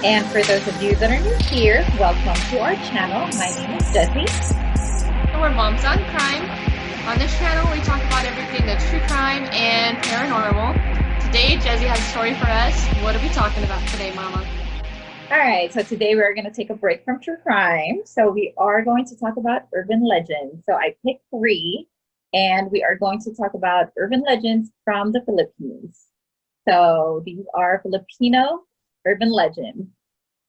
And for those of you that are new here, welcome to our channel. My name is Jessie. And we're Moms on Crime. On this channel, we talk about everything that's true crime and paranormal. Today, Jessie has a story for us. What are we talking about today, Mama? All right, so today we're going to take a break from true crime. So we are going to talk about urban legends. So I picked three, and we are going to talk about urban legends from the Philippines. So these are Filipino urban legends.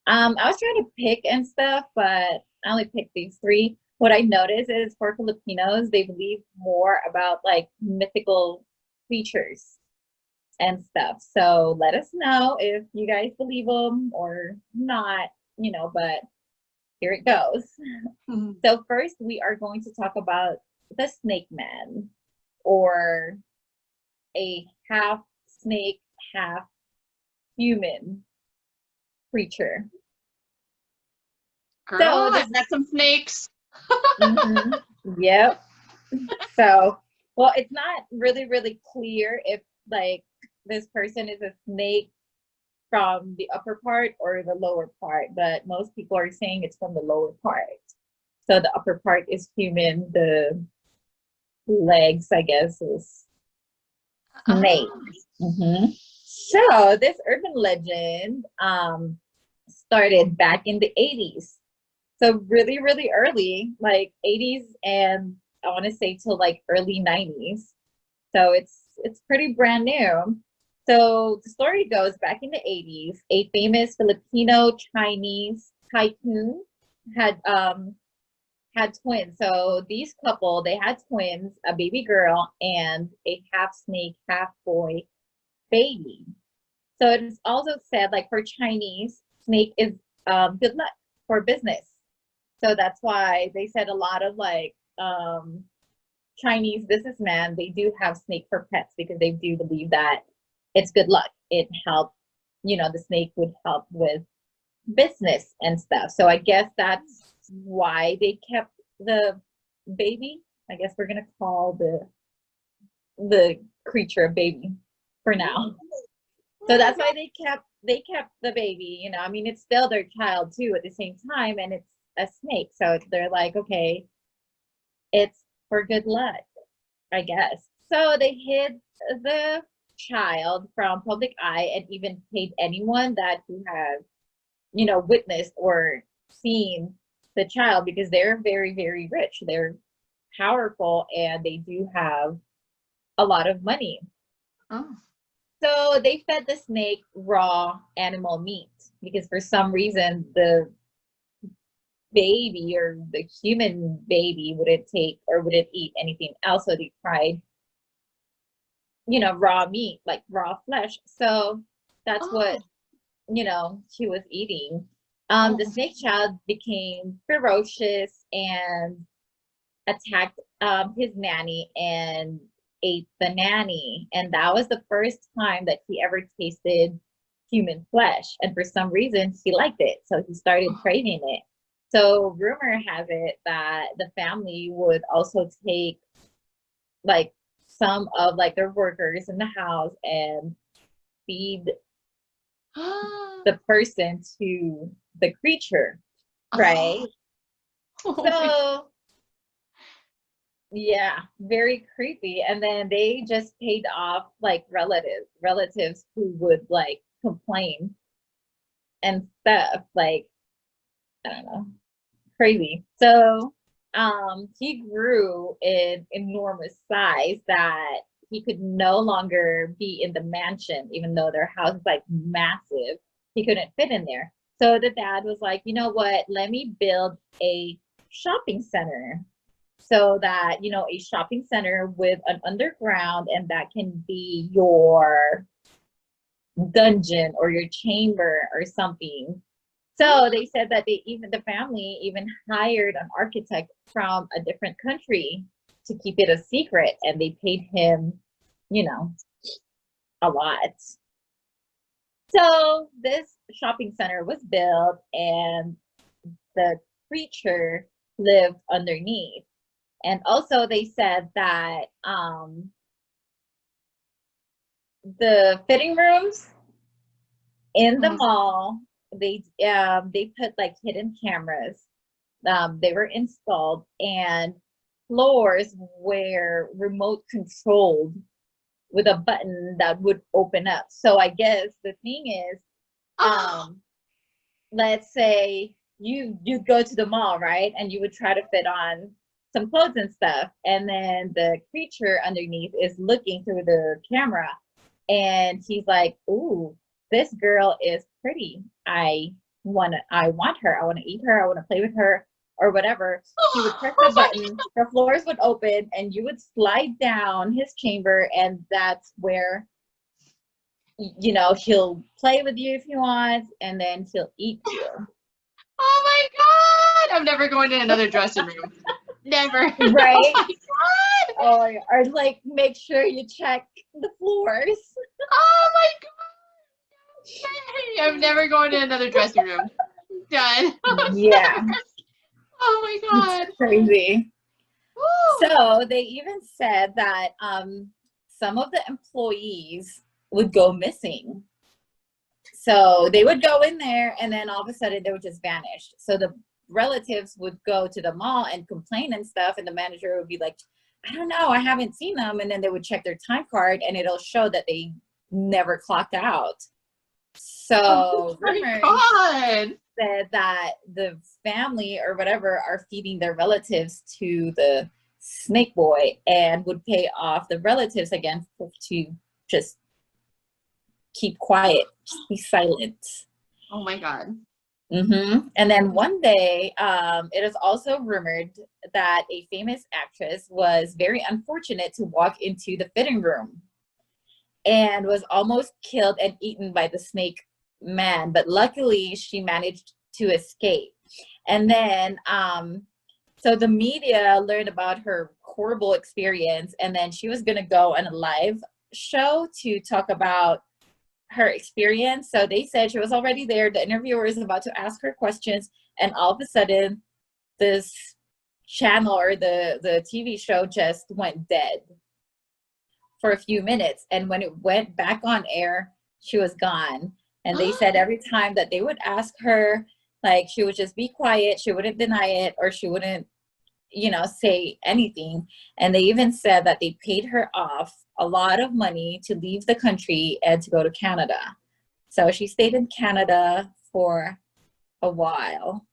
I was trying to pick and stuff, but I only picked these three. What I noticed is for Filipinos, they believe more about like mythical creatures and stuff. So let us know if you guys believe them or not, but here it goes. So first we are going to talk about the snake man, or a half snake, half human creature. Girl, So I've this, met some snakes. mhm, yep. So, well, it's not really clear if like this person is a snake from the upper part or the lower part, but most people are saying it's from the lower part. So the upper part is human, the legs, I guess, is snake. Oh. So this urban legend started back in the 80s. So really early, like 80s, and I want to say till like early 90s. So it's pretty brand new. So the story goes back in the 80s, a famous Filipino Chinese tycoon had had twins. So these couple, they had twins, a baby girl and a half snake, half boy baby. So it is also said, like for Chinese, snake is good luck for business. So that's why they said a lot of like Chinese businessmen, they do have snake for pets because they do believe that it's good luck. It helped, the snake would help with business and stuff. So I guess that's why they kept the baby. I guess we're gonna call the creature a baby for now. So that's why they kept the baby, I mean it's still their child too at the same time, and it's a snake. So they're like, okay, it's for good luck, I guess. So they hid the child from public eye and even paid anyone that who has, witnessed or seen the child, because they're very rich. They're powerful and they do have a lot of money. Oh. So they fed the snake raw animal meat because for some reason the baby or the human baby wouldn't take or wouldn't eat anything else. So they tried, raw meat, like raw flesh. So that's what, Oh. she was eating. The Oh. snake child became ferocious and attacked his nanny and ate the nanny. And that was the first time that he ever tasted human flesh. And for some reason, he liked it. So he started craving it. So rumor has it that the family would also take like some of like their workers in the house and feed the person to the creature, right? Oh. So yeah, very creepy. And then they just paid off like relatives who would like complain and stuff. Like, I don't know, crazy. So he grew in enormous size that he could no longer be in the mansion, even though their house is like massive. He couldn't fit in there. So the dad was like, you know what? Let me build a shopping center, so that, a shopping center with an underground, and that can be your dungeon or your chamber or something. So they said that the family even hired an architect from a different country to keep it a secret, and they paid him, you know, a lot. So this shopping center was built, and the creature lived underneath. And also they said that the fitting rooms in the Mm. mall they put like hidden cameras. They were installed, and floors were remote controlled with a button that would open up. So I guess the thing is, let's say you go to the mall, right? And you would try to fit on some clothes and stuff, and then the creature underneath is looking through the camera, and he's like, "Ooh, this girl is pretty. I want her. I want to eat her. I want to play with her, or whatever." He would press the button, the floors would open, and you would slide down his chamber, and that's where, you know, he'll play with you if he wants, and then he'll eat you. Oh my God! I'm never going to another dressing room. Never. Right? Oh my God! Oh, or like make sure you check the floors. Oh my God! I'm never going to another dressing room. Done. Yeah. Never. Oh my God! It's crazy. Woo. So they even said that some of the employees would go missing. So they would go in there, and then all of a sudden they would just vanish. So the relatives would go to the mall and complain and stuff, and the manager would be like, "I don't know, I haven't seen them." And then they would check their time card, and it'll show that they never clocked out. So Oh my God! said that the family or whatever are feeding their relatives to the snake boy, and would pay off the relatives again to just keep quiet, just be silent. Oh my God! And then one day, it is also rumored that a famous actress was very unfortunate to walk into the fitting room and was almost killed and eaten by the snake man, but luckily she managed to escape. And then so the media learned about her horrible experience, and then she was going to go on a live show to talk about her experience. So they said she was already there, the interviewer is about to ask her questions, and all of a sudden this channel or the TV show just went dead for a few minutes, and when it went back on air, she was gone. And they said every time that they would ask her, like, she would just be quiet, she wouldn't deny it, or she wouldn't, you know, say anything. And they even said that they paid her off a lot of money to leave the country and to go to Canada. So she stayed in Canada for a while.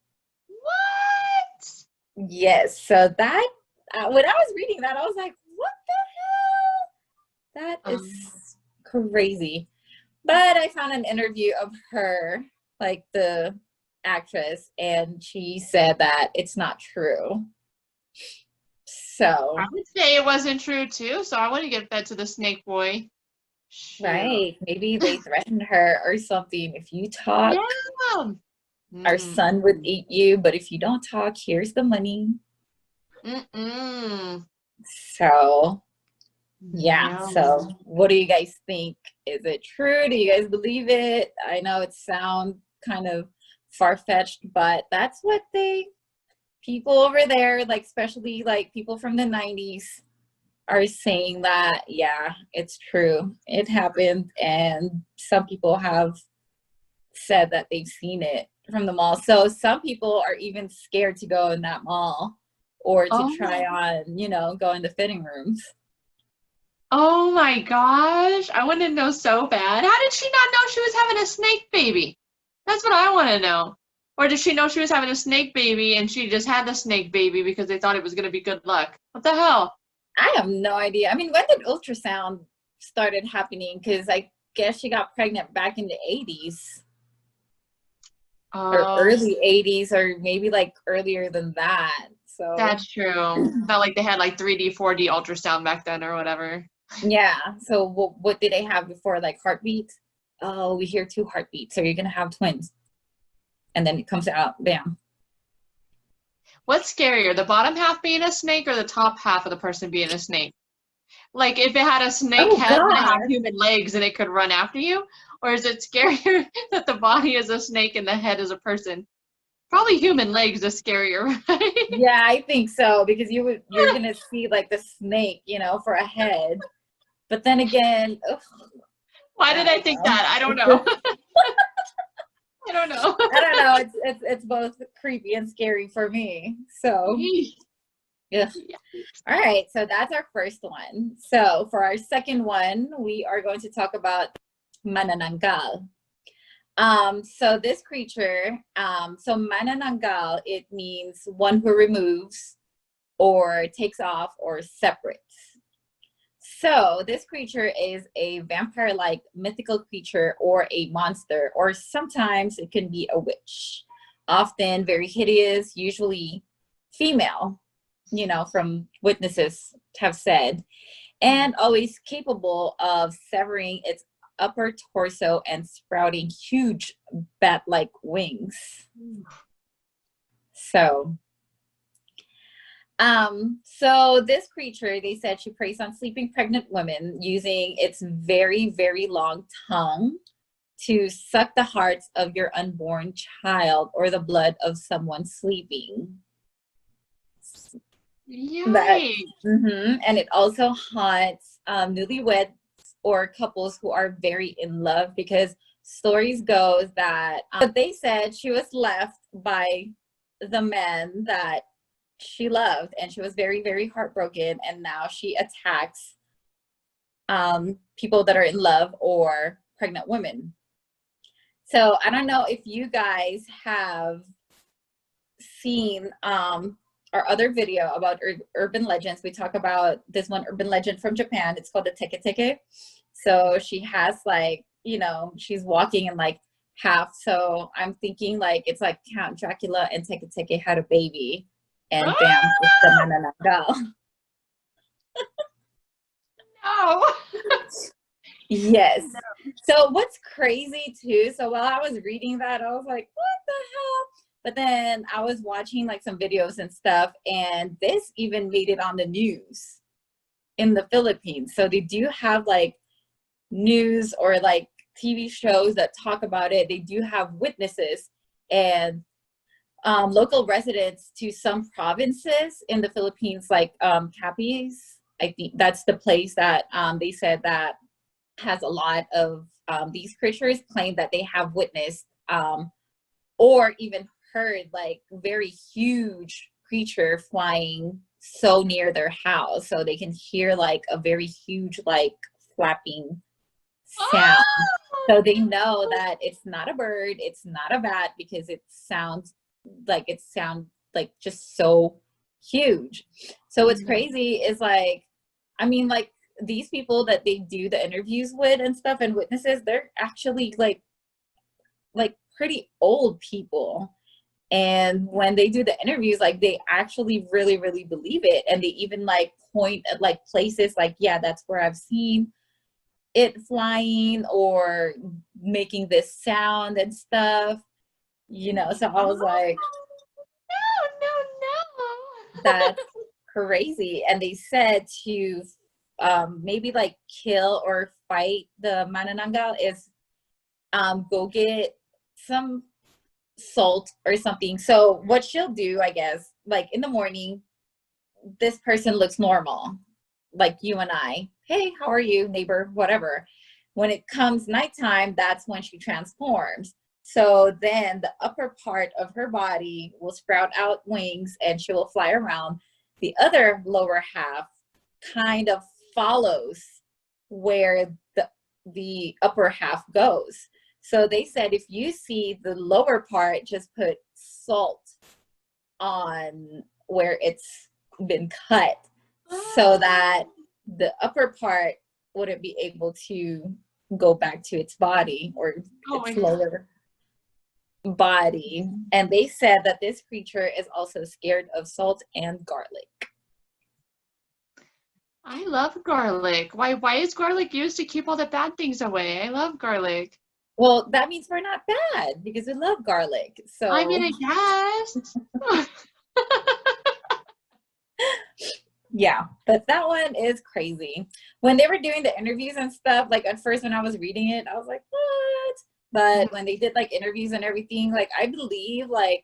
What? Yes. So that, when I was reading that, I was like, what the hell? That is crazy. But I found an interview of her, like the actress, and she said that it's not true. So I would say it wasn't true too, so I wouldn't get fed to the snake boy. Shoot. Right. Maybe they threatened her or something. If you talk, Yeah. our son would eat you, but if you don't talk, here's the money. So yeah. No. So what do you guys think? Is it true? Do you guys believe it? I know it sounds kind of far-fetched, but that's what people over there, like especially like people from the 90s, are saying that, yeah, it's true. It happened, and some people have said that they've seen it from the mall. So some people are even scared to go in that mall or to try on, you know, go in the fitting rooms. Oh my gosh. I want to know so bad. How did she not know she was having a snake baby? That's what I want to know. Or did she know she was having a snake baby and she just had the snake baby because they thought it was going to be good luck? What the hell? I have no idea. I mean, when did ultrasound started happening? Because I guess she got pregnant back in the 80s. Or early 80s, or maybe like earlier than that. So that's true. Not like they had like 3D, 4D ultrasound back then or whatever. Yeah. So what did they have before? Like heartbeats? Oh, we hear 2 heartbeats, so you're gonna have twins. And then it comes out, bam. What's scarier, the bottom half being a snake or the top half of the person being a snake? Like if it had a snake head and it had human legs and it could run after you? Or is it scarier that the body is a snake and the head is a person? Probably human legs is scarier, right? Yeah, I think so, because you're gonna see like the snake, you know, for a head. But then again, why did I think that? I don't know. I don't know. I don't know. It's both creepy and scary for me. So yeah. All right. So that's our first one. So for our second one, we are going to talk about Manananggal. So this creature, so Manananggal, it means one who removes or takes off or separates. So this creature is a vampire-like mythical creature or a monster, or sometimes it can be a witch, often very hideous, usually female, you know, from witnesses have said, and always capable of severing its upper torso and sprouting huge bat-like wings. So this creature, they said she preys on sleeping pregnant women using its very, very long tongue to suck the hearts of your unborn child or the blood of someone sleeping. And it also haunts newlyweds or couples who are very in love, because stories goes that they said she was left by the man that she loved, and she was very, very heartbroken, and now she attacks people that are in love or pregnant women. So I don't know if you guys have seen our other video about urban legends. We talk about this one urban legend from Japan. It's called the teke teke. So she has, like, you know, she's walking in like half. So I'm thinking like it's like Count Dracula and teke teke had a baby, and bam, it's the Mananoggal. No. Yes. So what's crazy too, so while I was reading that, I was like, what the hell? But then I was watching like some videos and stuff, and this even made it on the news in the Philippines. So they do have like news or like TV shows that talk about it. They do have witnesses and local residents to some provinces in the Philippines, like Capiz. I think that's the place that they said that has a lot of these creatures, claim that they have witnessed or even heard like very huge creature flying so near their house, so they can hear like a very huge like flapping sound. So they know that it's not a bird, it's not a bat, because it sounds like just so huge. So what's crazy is like, I mean, like these people that they do the interviews with and stuff and witnesses, they're actually like pretty old people. And when they do the interviews, like they actually really, really believe it. And they even like point at like places like, yeah, that's where I've seen it flying or making this sound and stuff, you know. So I was like, no. That's crazy. And they said to maybe like kill or fight the Manananggal is go get some salt or something. So what she'll do, I guess, like in the morning, this person looks normal, like you and I. Hey, how are you, neighbor, whatever. When it comes nighttime, that's when she transforms. So then the upper part of her body will sprout out wings and she will fly around. The other lower half kind of follows where the upper half goes. So they said if you see the lower part, just put salt on where it's been cut so that the upper part wouldn't be able to go back to its body or its lower body. And they said that this creature is also scared of salt and garlic. I love garlic. Why is garlic used to keep all the bad things away? I love garlic. Well, that means we're not bad because we love garlic. So I mean, I guess. Yeah, but that one is crazy. When they were doing the interviews and stuff, like at first when I was reading it, I was like, what? But when they did like interviews and everything, like I believe, like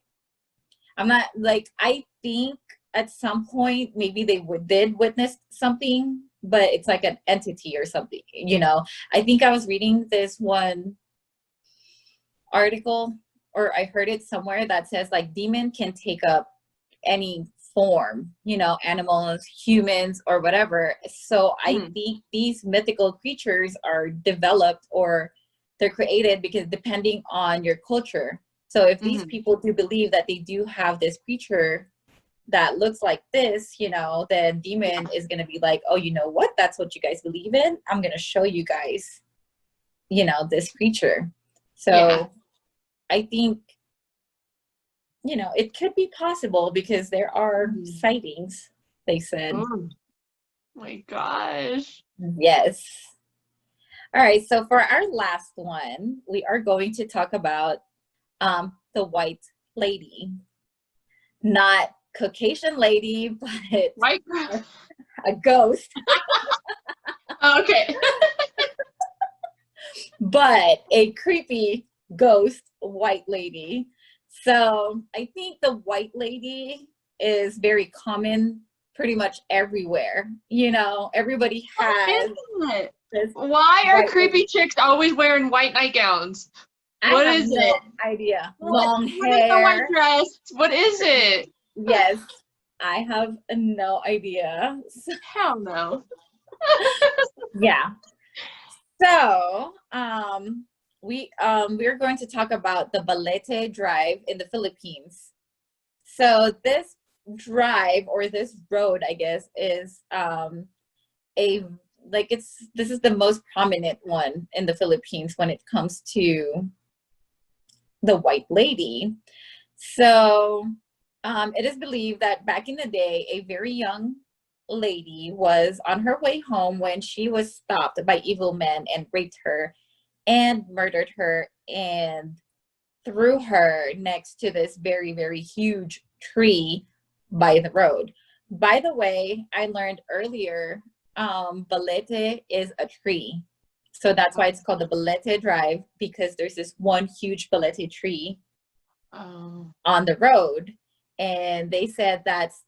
I'm not like, I think at some point maybe they did witness something, but it's like an entity or something, you know. I think I was reading this one article or I heard it somewhere that says like demon can take up any form, you know, animals, humans, or whatever. So I think these mythical creatures are developed or they're created because depending on your culture. So if these people do believe that they do have this creature that looks like this, you know, then demon is going to be like, oh, you know what? That's what you guys believe in. I'm going to show you guys, you know, this creature. So I think, you know, it could be possible because there are sightings, they said. Oh my gosh. Yes. All right. So for our last one, we are going to talk about the white lady. Not Caucasian lady, but White. a ghost. Okay. But a creepy ghost white lady. So I think the white lady is very common pretty much everywhere. You know, everybody has this. Why are creepy lady. chicks always wearing white nightgowns? What is no it? idea. What Long is the hair. white dress? What is it? Yes, I have no idea. Hell no. Yeah. So, we're going to talk about the Valletta Drive in the Philippines. So this drive or this road, I guess, is this is the most prominent one in the Philippines when it comes to the white lady. So, it is believed that back in the day, a very young lady was on her way home when she was stopped by evil men and raped her and murdered her and threw her next to this very, very huge tree by the road. By the way, I learned earlier, Valletta is a tree. So that's why it's called the Valletta Drive, because there's this one huge Valletta tree on the road. And they said that's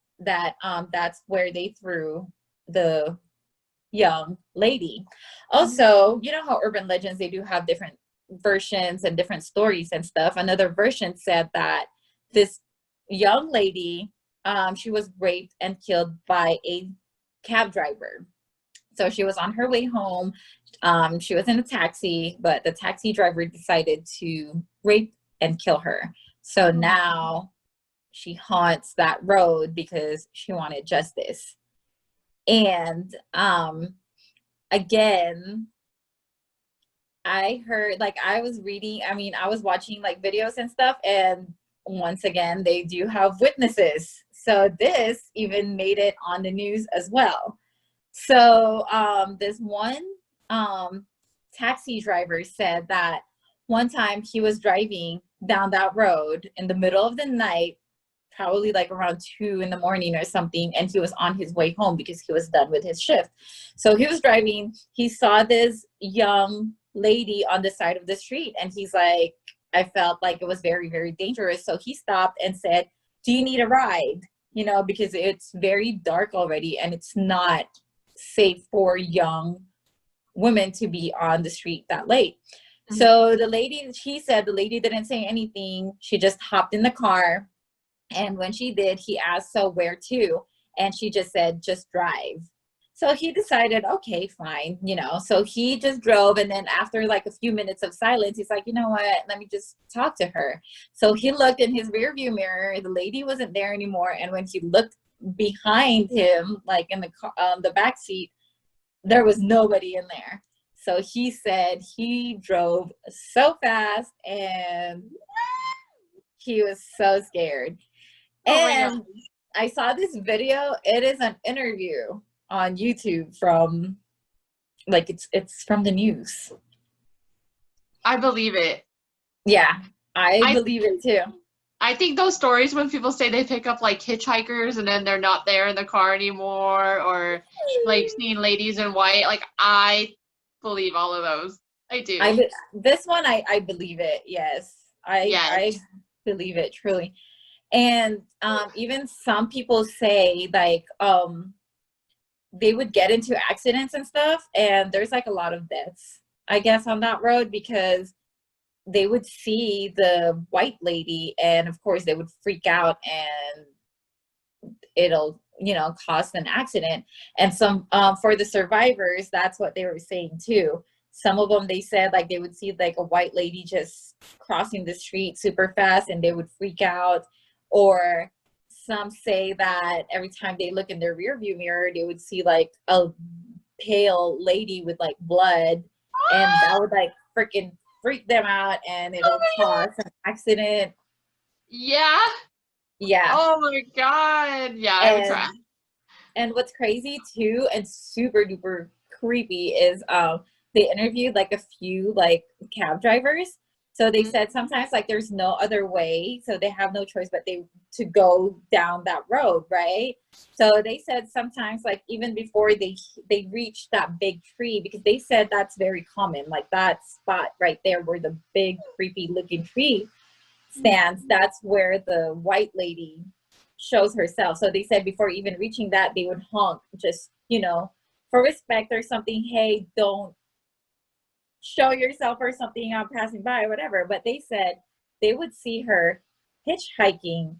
where they threw the young lady. Also, you know how urban legends, they do have different versions and different stories and stuff. Another version said that this young lady, she was raped and killed by a cab driver. So she was on her way home. She was in a taxi, but the taxi driver decided to rape and kill her. So now she haunts that road because she wanted justice. And again, I heard, like, I was watching like videos and stuff, and once again, they do have witnesses. So this even made it on the news as well. So this one taxi driver said that one time he was driving down that road in the middle of the night, probably like around 2 in the morning or something, and he was on his way home because he was done with his shift. So he was driving, he saw this young lady on the side of the street, and he's like, I felt like it was very, very dangerous. So he stopped and said, do you need a ride? You know, because it's very dark already and it's not safe for young women to be on the street that late. So the lady, he said the lady didn't say anything. She just hopped in the car. And when she did, he asked, so where to? And she just said, just drive. So he decided, okay, fine, you know. So he just drove. And then after like a few minutes of silence, he's like, you know what? Let me just talk to her. So he looked in his rearview mirror. The lady wasn't there anymore. And when he looked behind him, like in the back seat, there was nobody in there. So he said he drove so fast and he was so scared. And I saw this video. It is an interview on YouTube from, like, it's from the news. I believe it. Yeah, I believe it too. I think those stories when people say they pick up like hitchhikers and then they're not there in the car anymore, or like seeing ladies in white, like I believe all of those. I do. This one, I believe it. Yes, I believe it truly. And even some people say like they would get into accidents and stuff, and there's like a lot of deaths, I guess, on that road because they would see the white lady, and of course they would freak out, and it'll, you know, cause an accident. And some for the survivors, that's what they were saying too. Some of them, they said like they would see like a white lady just crossing the street super fast and they would freak out. Or some say that every time they look in their rear view mirror, they would see like a pale lady with like blood, and that would like freaking freak them out, and it'll cause an accident. Yeah. Yeah. Oh my God. Yeah, I would cry. And what's crazy too, and super duper creepy, is they interviewed like a few like cab drivers. So they said sometimes like there's no other way, so they have no choice but to go down that road, right? So they said sometimes like even before they reach that big tree, because they said that's very common, like that spot right there where the big creepy looking tree stands, that's where the white lady shows herself. So they said before even reaching that, they would honk, just, you know, for respect or something. Hey, don't show yourself or something, I'm passing by or whatever. But they said they would see her hitchhiking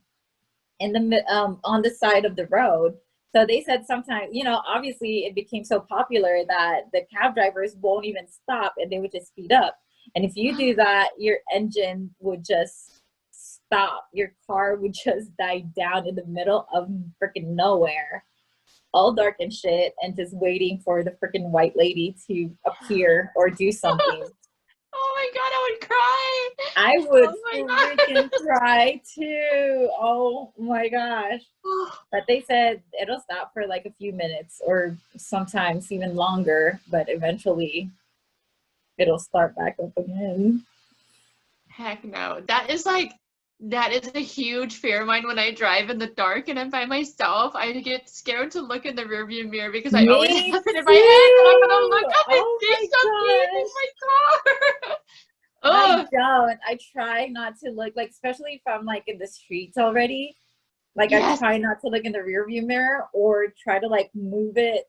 in the on the side of the road. So they said sometimes, you know, obviously it became so popular that the cab drivers won't even stop and they would just speed up. And if you do that, your engine would just stop. Your car would just die down in the middle of freaking nowhere, all dark and shit, and just waiting for the freaking white lady to appear or do something. Oh my God, I would cry. I would freaking cry too. Oh my gosh. But they said it'll stop for like a few minutes or sometimes even longer, but eventually it'll start back up again. Heck no. That is a huge fear of mine when I drive in the dark and I'm by myself. I get scared to look in the rearview mirror because I always have it in my head that I'm gonna look up and see something in my car. I don't. I try not to look, like, especially if I'm like in the streets already. Like, I try not to look in the rearview mirror or try to like move it,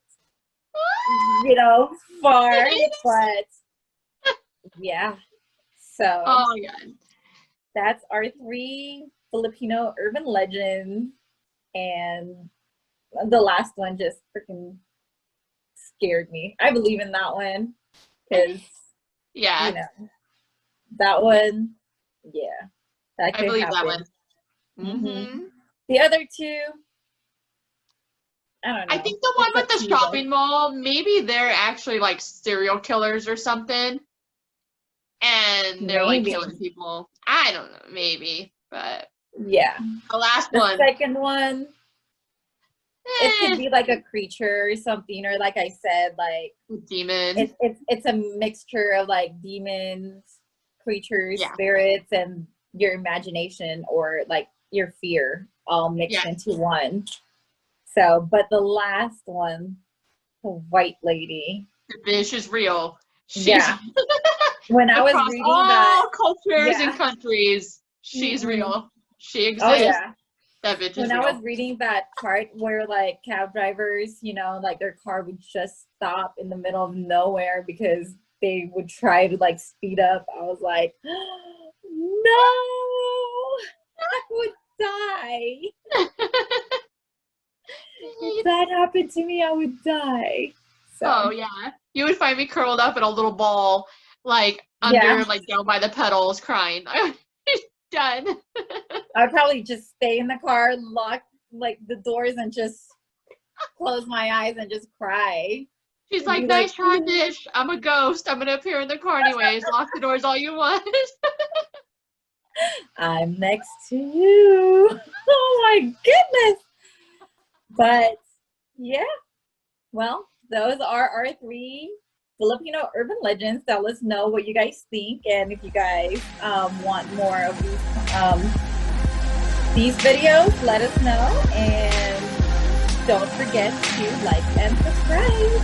you know, far. But yeah. So. Oh my God. That's our 3 Filipino urban legends, and the last one just freaking scared me. I believe in that one because, you know, that one, that could I believe happen. that one. The other 2, I don't know. I think the one with the shopping mall, maybe they're actually like serial killers or something. And they're like killing people. I don't know, maybe, but yeah. The last one. The second one, it could be like a creature or something, or like I said, like demon. It's a mixture of like demons, creatures, spirits, and your imagination or like your fear all mixed into one. So, but the last one, the white lady. The bitch is real. When I was reading that, cultures and countries, she's real. She exists. That bitch is when real. I was reading that part where like cab drivers, you know, like their car would just stop in the middle of nowhere because they would try to like speed up, I was like, no, I would die. If that happened to me, I would die. So. Oh yeah, you would find me curled up in a little ball, like under, like down by the pedals, crying. I'm done. I'd probably just stay in the car, lock like the doors, and just close my eyes and just cry. She's like, nice try, bitch. I'm a ghost. I'm gonna appear in the car anyways. Lock the doors all you want. I'm next to you. Oh my goodness. But yeah, well, those are our 3 Filipino urban legends. Tell us know what you guys think, and if you guys want more of these videos, let us know, and don't forget to like and subscribe.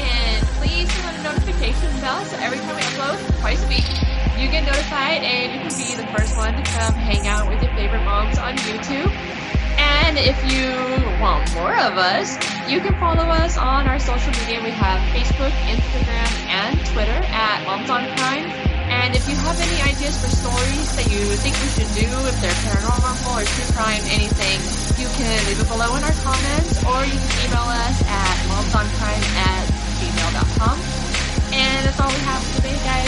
And please turn on the notification bell so every time we upload, twice a week, you get notified and you can be the first one to come hang out with your favorite moms on YouTube. And if you want more of us, you can follow us on our social media. We have Facebook, Instagram, and Twitter at Momsoncrime. And if if you have any ideas for stories that you think we should do, if they're paranormal or true crime, anything, you can leave it below in our comments, or you can email us at momsoncrime@gmail.com. And that's all we have for today, guys.